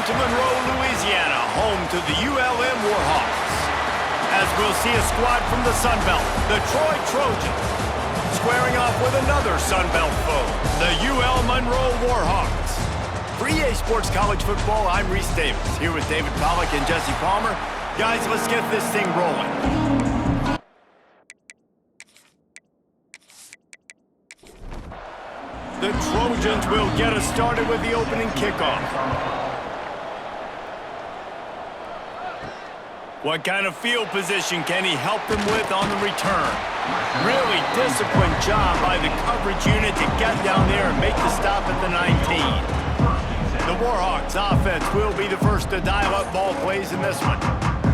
to Monroe, Louisiana, home to the ULM Warhawks. As we'll see a squad from the Sun Belt, the Troy Trojans, squaring off with another Sun Belt foe, the UL Monroe Warhawks. For EA Sports College Football, I'm Reese Davis, here with David Pollack and Jesse Palmer. Guys, let's get this thing rolling. The Trojans will get us started with the opening kickoff. What kind of field position can he help them with on the return? Really disciplined job by the coverage unit to get down there and make the stop at the 19. The Warhawks offense will be the first to dial up ball plays in this one.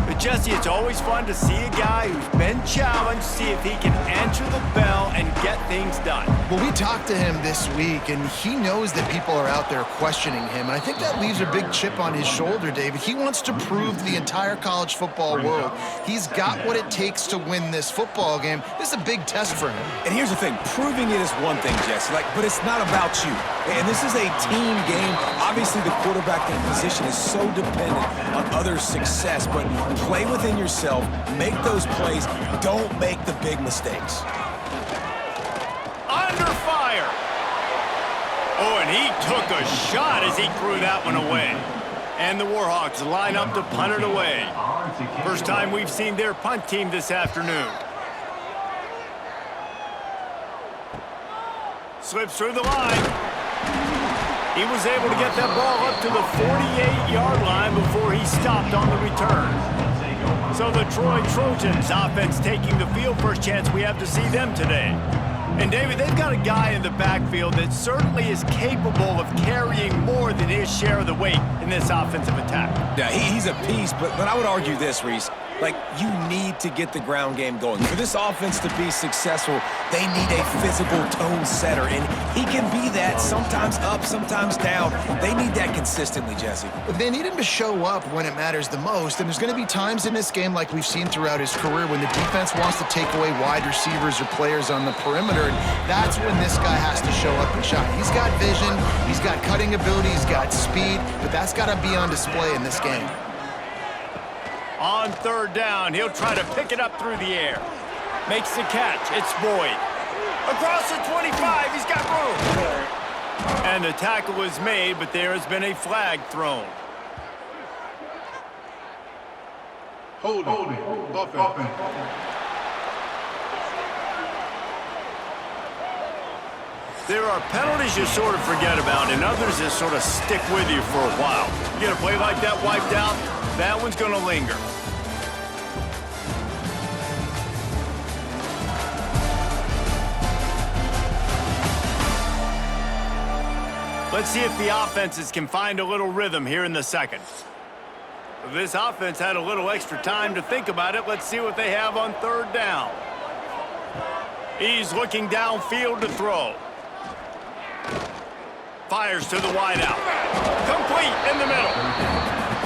But Jesse, it's always fun to see a guy who's been challenged, see if he can answer the bell and get things done. Well, we talked to him this week, and he knows that people are out there questioning him, and I think that leaves a big chip on his shoulder, David. He wants to prove to the entire college football world he's got what it takes to win this football game. This is a big test for him. And here's the thing, proving it is one thing, Jesse, but it's not about you. And this is a team game. Obviously, the quarterback position is so dependent on others' success, but play within yourself, make those plays, don't make the big mistakes. Under fire! Oh, and he took a shot as he threw that one away. And the Warhawks line up to punt it away. First time we've seen their punt team this afternoon. Slips through the line. He was able to get that ball up to the 48-yard line before he stopped on the return. So the Troy Trojans offense taking the field. First chance we have to see them today. And David, they've got a guy in the backfield that certainly is capable of carrying more than his share of the weight in this offensive attack. Yeah, he's a piece, but I would argue this, Reese. You need to get the ground game going. For this offense to be successful, they need a physical tone setter, and he can be that, sometimes up, sometimes down. They need that consistently, Jesse. They need him to show up when it matters the most, and there's going to be times in this game like we've seen throughout his career when the defense wants to take away wide receivers or players on the perimeter, and that's when this guy has to show up and shine. He's got vision, he's got cutting ability, he's got speed, but that's got to be on display in this game. On third down, he'll try to pick it up through the air. Makes the catch. It's Boyd. Across the 25, he's got room. And the tackle is made, but there has been a flag thrown. Hold it. Offense. There are penalties you sort of forget about, and others that sort of stick with you for a while. You get a play like that wiped out, that one's going to linger. Let's see if the offenses can find a little rhythm here in the second. If this offense had a little extra time to think about it, let's see what they have on third down. He's looking downfield to throw. Fires to the wideout. Complete in the middle.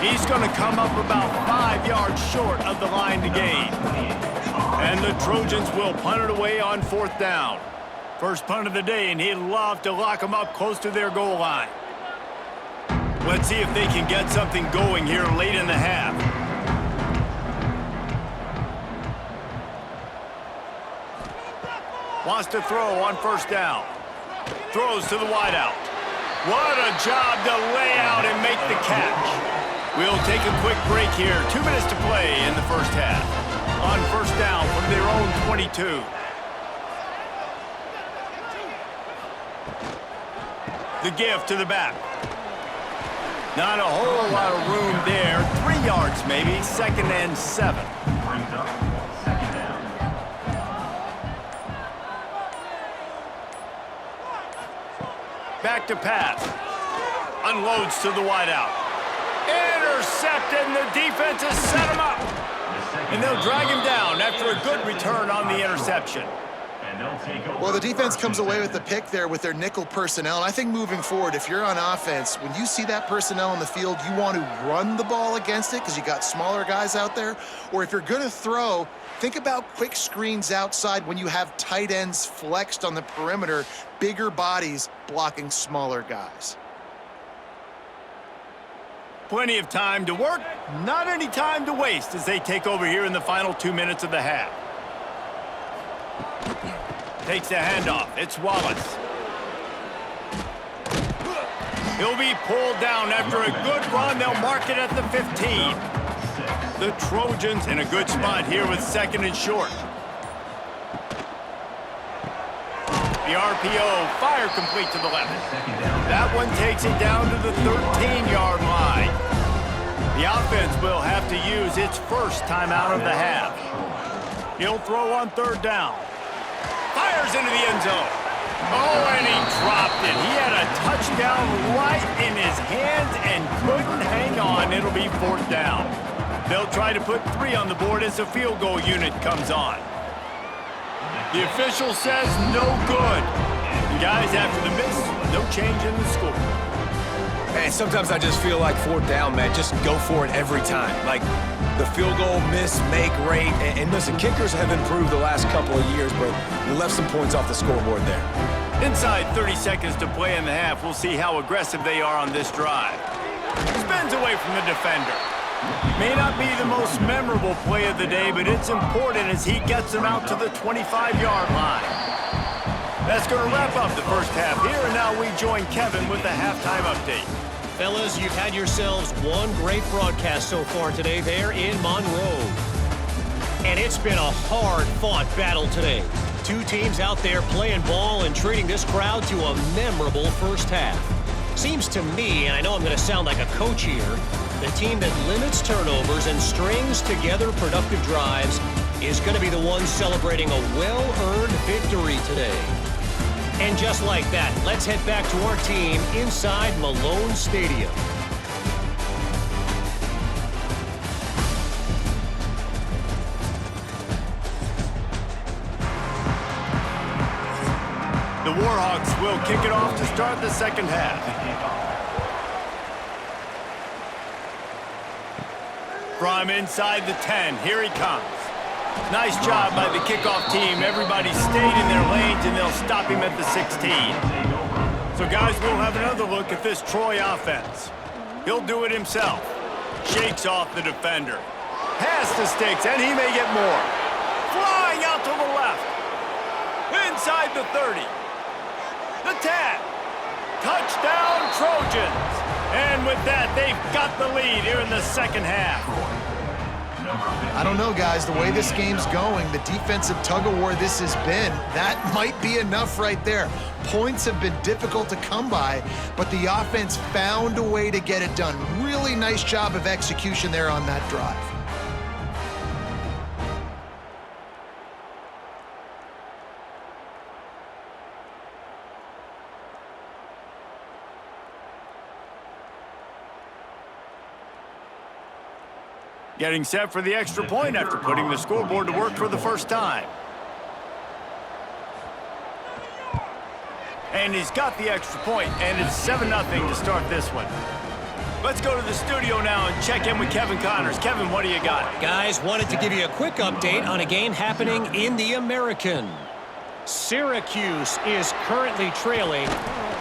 He's going to come up about 5 yards short of the line to gain. And the Trojans will punt it away on fourth down. First punt of the day, and he'd love to lock them up close to their goal line. Let's see if they can get something going here late in the half. Wants to throw on first down. Throws to the wideout. What a job to lay out and make the catch. We'll take a quick break here. 2 minutes to play in the first half. On first down from their own 22. The give to the back. Not a whole lot of room there. 3 yards maybe. Second and 7. Back to pass. Unloads to the wideout. Intercepted, and the defense has set him up. And they'll drag him down after a good return on the interception. Well, the defense comes away with the pick there with their nickel personnel. And I think moving forward, if you're on offense, when you see that personnel on the field, you want to run the ball against it because you got smaller guys out there. Or if you're going to throw, think about quick screens outside when you have tight ends flexed on the perimeter, bigger bodies blocking smaller guys. Plenty of time to work, not any time to waste as they take over here in the final 2 minutes of the half. Takes the handoff. It's Wallace. He'll be pulled down after a good run. They'll mark it at the 15. The Trojans in a good spot here with 2nd and short. The RPO, fire complete to the left. That one takes it down to the 13-yard line. The offense will have to use its first timeout of the half. He'll throw on 3rd down. Fires into the end zone. Oh, and he dropped it. He had a touchdown right in his hands and couldn't hang on. It'll be 4th down. They'll try to put 3 on the board as the field goal unit comes on. The official says no good. And guys, after the miss, no change in the score. Man, sometimes I just feel like 4th down, man. Just go for it every time. Like the field goal miss, make rate. And listen, kickers have improved the last couple of years, but we left some points off the scoreboard there. Inside 30 seconds to play in the half. We'll see how aggressive they are on this drive. Spins away from the defender. May not be the most memorable play of the day, but it's important as he gets them out to the 25-yard line. That's going to wrap up the first half here, and now we join Kevin with the halftime update. Fellas, you've had yourselves one great broadcast so far today there in Monroe. And it's been a hard-fought battle today. 2 teams out there playing ball and treating this crowd to a memorable first half. Seems to me, and I know I'm going to sound like a coach here, the team that limits turnovers and strings together productive drives is going to be the one celebrating a well-earned victory today. And just like that, let's head back to our team inside Malone Stadium. The Warhawks will kick it off to start the second half. From inside the 10, here he comes. Nice job by the kickoff team. Everybody stayed in their lanes, and they'll stop him at the 16. So, guys, we'll have another look at this Troy offense. He'll do it himself. Shakes off the defender. Pass to Sticks, and he may get more. Flying out to the left. Inside the 30. The 10. Touchdown, Trojans. And with that, they've got the lead here in the second half. I don't know, guys. The way this game's going, the defensive tug-of-war this has been, that might be enough right there. Points have been difficult to come by, but the offense found a way to get it done. Really nice job of execution there on that drive. Getting set for the extra point after putting the scoreboard to work for the first time. And he's got the extra point, and it's 7-0 to start this one. Let's go to the studio now and check in with Kevin Connors. Kevin, what do you got? Guys, wanted to give you a quick update on a game happening in the American. Syracuse is currently trailing,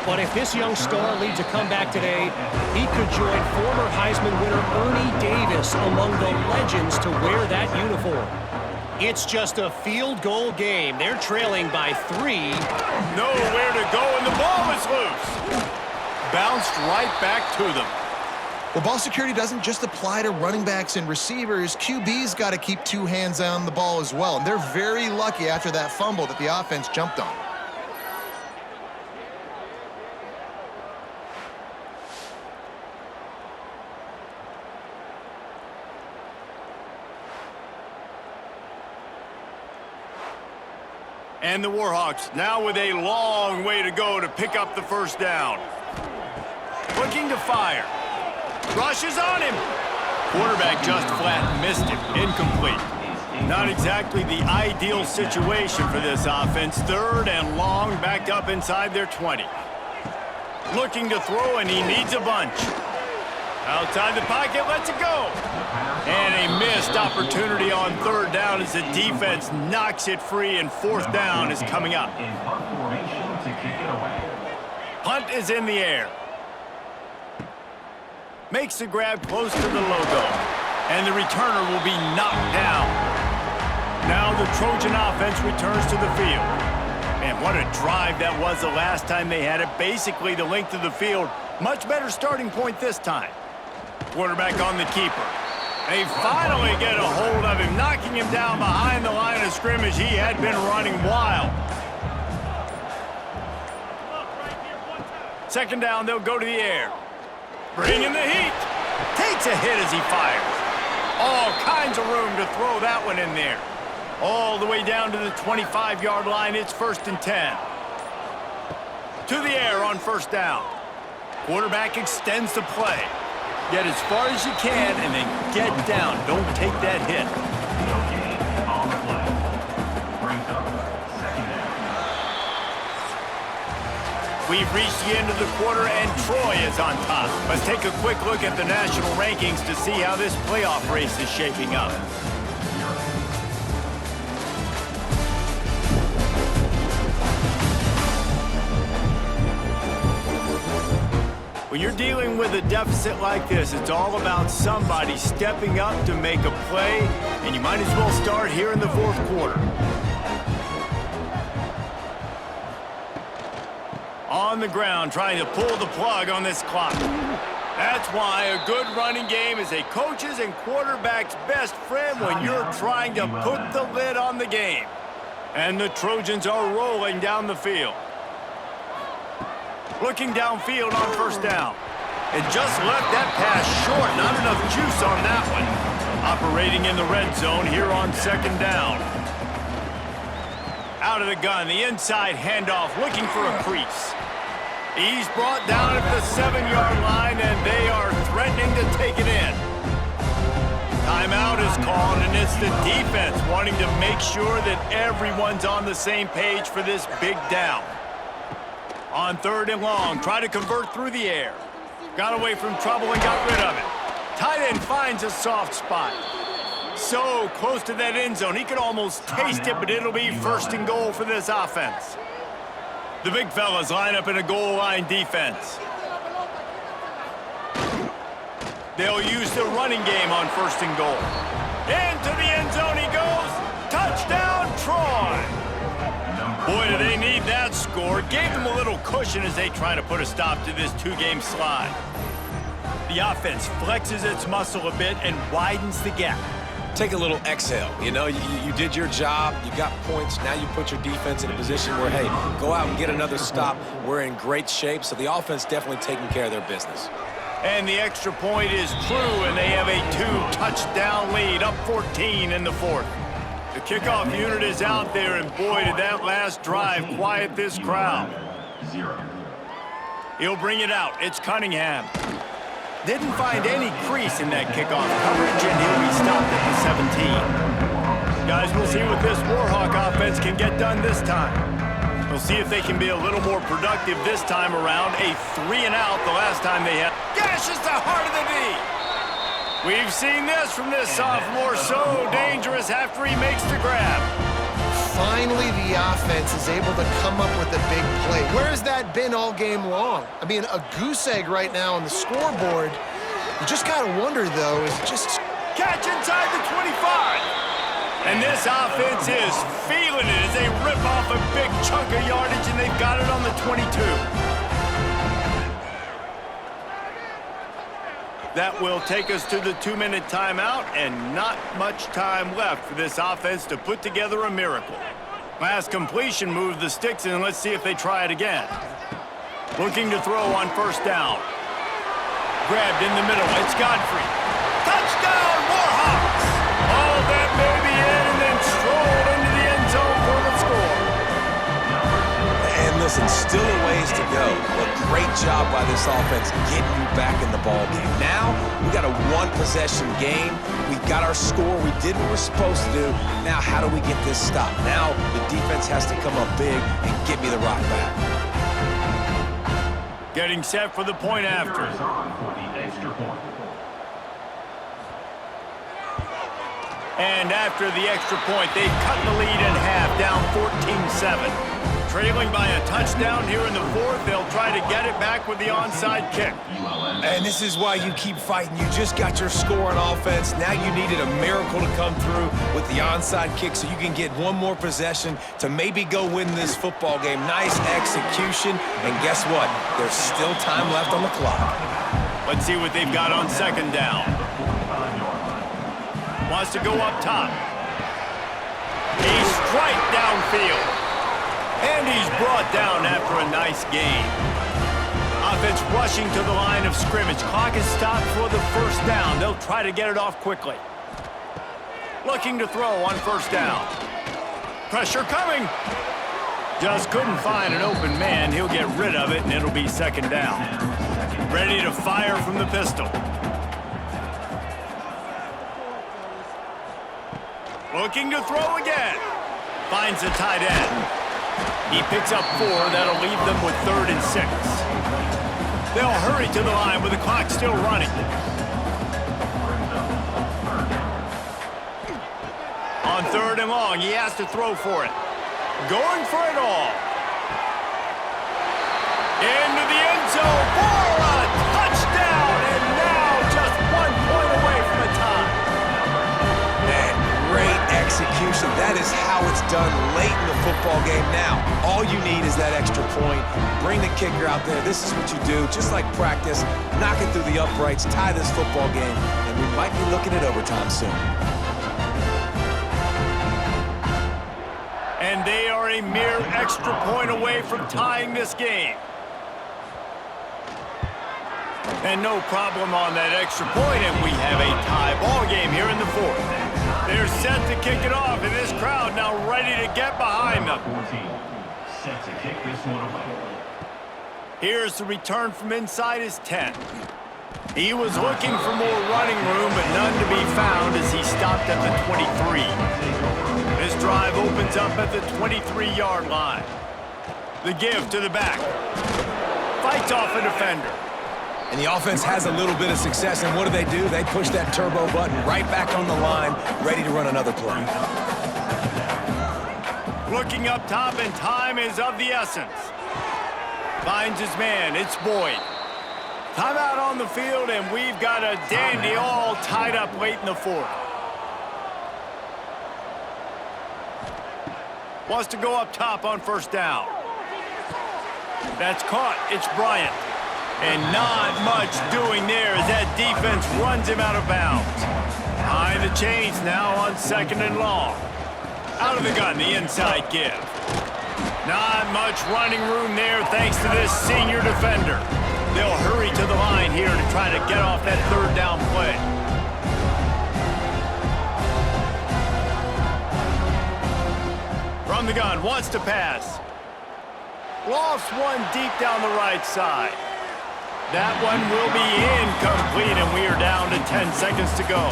but if this young star leads a comeback today, he could join former Heisman winner Ernie Davis among the legends to wear that uniform. It's just a field goal game. They're trailing by 3. Nowhere to go, and the ball is loose. Bounced right back to them. Well, ball security doesn't just apply to running backs and receivers. QB's got to keep 2 hands on the ball as well. And they're very lucky after that fumble that the offense jumped on. And the Warhawks now with a long way to go to pick up the first down. Looking to fire. Rushes on him. Quarterback just flat missed him. Incomplete. Not exactly the ideal situation for this offense. 3rd and long, backed up inside their 20. Looking to throw, and he needs a bunch. Outside the pocket, lets it go. And a missed opportunity on 3rd down as the defense knocks it free, and 4th down is coming up. Punt is in the air. Makes the grab close to the logo. And the returner will be knocked down. Now the Trojan offense returns to the field. Man, what a drive that was the last time they had it. Basically the length of the field. Much better starting point this time. Quarterback on the keeper. They finally get a hold of him, knocking him down behind the line of scrimmage. He had been running wild. Second down, they'll go to the air. Bringing the heat. Takes a hit as he fires. All kinds of room to throw that one in there. All the way down to the 25-yard line. It's 1st and 10. To the air on first down. Quarterback extends the play. Get as far as you can and then get down. Don't take that hit. We've reached the end of the quarter and Troy is on top. Let's take a quick look at the national rankings to see how this playoff race is shaping up. When you're dealing with a deficit like this, it's all about somebody stepping up to make a play, and you might as well start here in the 4th quarter. On the ground, trying to pull the plug on this clock. That's why a good running game is a coach's and quarterback's best friend when you're trying to put the lid on the game. And the Trojans are rolling down the field. Looking downfield on first down. And just left that pass short. Not enough juice on that one. Operating in the red zone here on 2nd down. Out of the gun, the inside handoff, looking for a crease. He's brought down at the 7-yard line, and they are threatening to take it in. Timeout is called, and it's the defense wanting to make sure that everyone's on the same page for this big down. On 3rd and long, try to convert through the air. Got away from trouble and got rid of it. Tight end finds a soft spot. So close to that end zone, he could almost taste it, but it'll be 1st and goal for this offense. The big fellas line up in a goal line defense. They'll use the running game on 1st and goal. Into the end zone he goes. Touchdown, Troy! Boy, do they need that score. Gave them a little cushion as they try to put a stop to this 2-game slide. The offense flexes its muscle a bit and widens the gap. Take a little exhale. You know, you did your job. You got points. Now you put your defense in a position where, hey, go out and get another stop. We're in great shape, so the offense definitely taking care of their business. And the extra point is true, and they have a 2-touchdown lead, up 14 in the 4th. The kickoff unit is out there, and boy, did that last drive quiet this crowd. He'll bring it out. It's Cunningham. Didn't find any crease in that kickoff coverage, and he'll be stopped at the 17. Guys, we'll see what this Warhawk offense can get done this time. We'll see if they can be a little more productive this time around. A 3-and-out the last time they had. Gashes the heart of the knee. We've seen this from this sophomore, so dangerous after he makes the grab. Finally, the offense is able to come up with a big play. Where has that been all game long? I mean, a goose egg right now on the scoreboard. You just got to wonder, though, is it just... Catch inside the 25. And this offense is feeling it as they rip off a big chunk of yardage, and they've got it on the 22. That will take us to the 2-minute timeout, and not much time left for this offense to put together a miracle. Last completion moved the sticks, and let's see if they try it again. Looking to throw on first down. Grabbed in the middle. It's Godfrey. Touchdown, Warhawks! All that may be in, and then strolled into the end zone for the score. And listen, still a ways to go, but great job by this offense getting you back in the ball game. Now, we got a 1-possession game. We got our score. We did what we're supposed to do. Now, how do we get this stop? Now, the defense has to come up big and get me the rock back. Getting set for the point after. And after the extra point, they've cut the lead in half, down 14-7. trailing by a touchdown here in the fourth. They'll try to get it back with the onside kick. And this is why you keep fighting. You just got your score on offense. Now you needed a miracle to come through with the onside kick so you can get one more possession to maybe go win this football game. Nice execution. And guess what? There's still time left on the clock. Let's see what they've got on second down. Wants to go up top. He's straight downfield. And he's brought down after a nice gain. Offense rushing to the line of scrimmage. Clock is stopped for the first down. They'll try to get it off quickly. Looking to throw on first down. Pressure coming. Just couldn't find an open man. He'll get rid of it, and it'll be second down. Ready to fire from the pistol. Looking to throw again. Finds the tight end. He picks up 4. That'll leave them with 3rd and 6. They'll hurry to the line with the clock still running. On 3rd and long, he has to throw for it. Going for it all. Into the end zone for a touchdown, and now just 1 point away from a tie. And great execution. That is how it's done late in the football game. Now, all you need is that extra point. Bring the kicker out there. This is what you do, just like practice. Knock it through the uprights, tie this football game, and we might be looking at overtime soon. And they are a mere extra point away from tying this game. And no problem on that extra point, and we have a tie ball game here in the fourth. They're set to kick it off, and this crowd now ready to get behind them. Set to kick this one away. Here's the return from inside his 10. He was looking for more running room, but none to be found as he stopped at the 23. This drive opens up at the 23-yard line. The give to the back. Fights off a defender. And the offense has a little bit of success, and what do? They push that turbo button right back on the line, ready to run another play. Looking up top, and time is of the essence. Finds his man. It's Boyd. Timeout on the field, and we've got a dandy all tied up late in the fourth. Wants to go up top on first down. That's caught. It's Bryant. And not much doing there as that defense runs him out of bounds. Behind the chains now on second and long. Out of the gun, the inside give. Not much running room there thanks to this senior defender. They'll hurry to the line here to try to get off that third down play. From the gun, wants to pass. Lofts one deep down the right side. That one will be incomplete, and we are down to 10 seconds to go.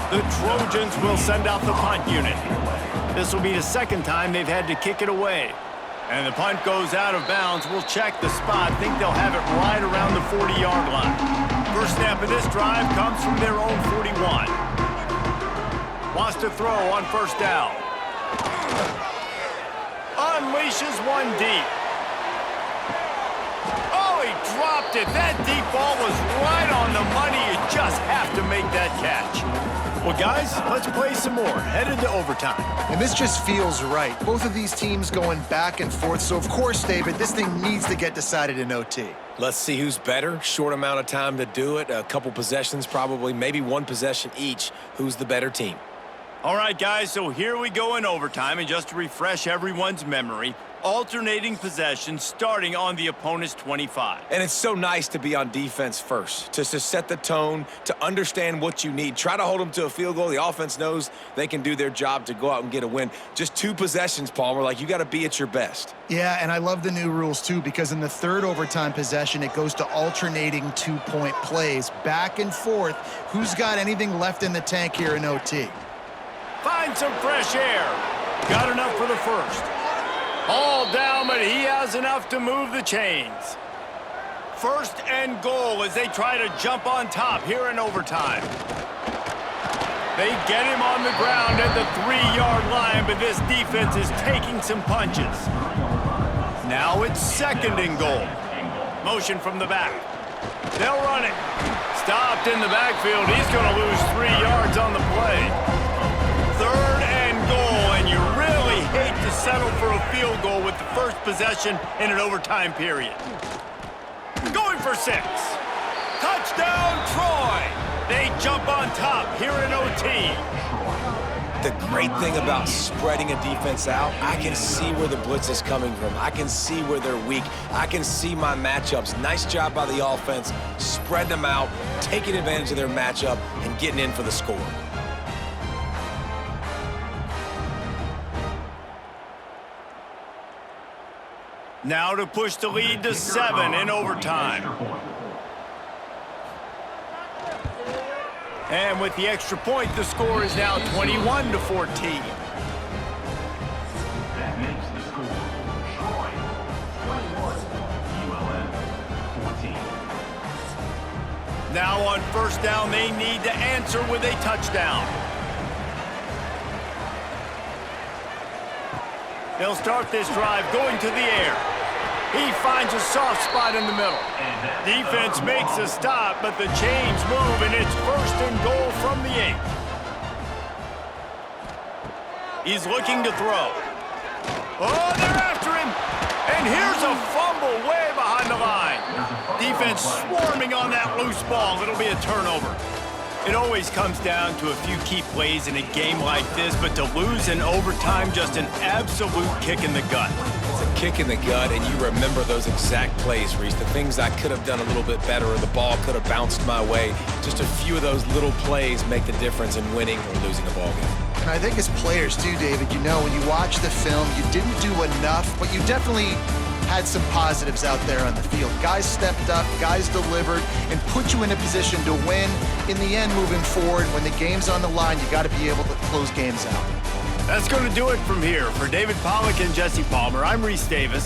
The Trojans will send out the punt unit. This will be the second time they've had to kick it away. And the punt goes out of bounds. We'll check the spot. Think they'll have it right around the 40-yard line. First snap of this drive comes from their own 41. Wants to throw on first down. Unleashes one deep. Oh, he dropped it. That deep ball was right on the money. You just have to make that catch. Well, guys, let's play some more. Headed to overtime. And this just feels right. Both of these teams going back and forth. So, of course, David, this thing needs to get decided in OT. Let's see who's better. Short amount of time to do it. A couple possessions probably, maybe one possession each. Who's the better team? All right, guys, so here we go in overtime. And just to refresh everyone's memory, alternating possessions starting on the opponent's 25. And it's so nice to be on defense first, to set the tone, to understand what you need. Try to hold them to a field goal. The offense knows they can do their job to go out and get a win. Just 2 possessions, Palmer, like you got to be at your best. Yeah, and I love the new rules, too, because in the third overtime possession, it goes to alternating 2-point plays, back and forth. Who's got anything left in the tank here in OT? Find some fresh air. Got enough for the first. All down, but he has enough to move the chains. First and goal as they try to jump on top here in overtime. They get him on the ground at the 3-yard line, but this defense is taking some punches. Now it's 2nd and goal. Motion from the back. They'll run it. Stopped in the backfield. He's going to lose 3 yards on the play. 3rd and goal, and you really hate to settle for a field goal with the first possession in an overtime period. Going for 6. Touchdown, Troy! They jump on top here in OT. The great thing about spreading a defense out, I can see where the blitz is coming from. I can see where they're weak. I can see my matchups. Nice job by the offense, spreading them out, taking advantage of their matchup, and getting in for the score. Now to push the lead to 7 in overtime. And with the extra point, the score is now 21-14. That makes the score Troy 21, ULM 14. Now on 1st down, they need to answer with a touchdown. They'll start this drive going to the air. He finds a soft spot in the middle. Defense makes a stop, but the chains move, and it's 1st and goal from the 8. He's looking to throw. Oh, they're after him. And here's a fumble way behind the line. Defense swarming on that loose ball. It'll be a turnover. It always comes down to a few key plays in a game like this, but to lose in overtime, just an absolute kick in the gut. It's a kick in the gut, and you remember those exact plays, Reese. The things I could have done a little bit better, or the ball could have bounced my way. Just a few of those little plays make the difference in winning or losing a ball game. And I think as players too, David, you know, when you watch the film, you didn't do enough, but you definitely had some positives out there on the field. Guys stepped up, guys delivered, and put you in a position to win. In the end, moving forward, when the game's on the line, you got to be able to close games out. That's going to do it from here. For David Pollack and Jesse Palmer, I'm Reese Davis.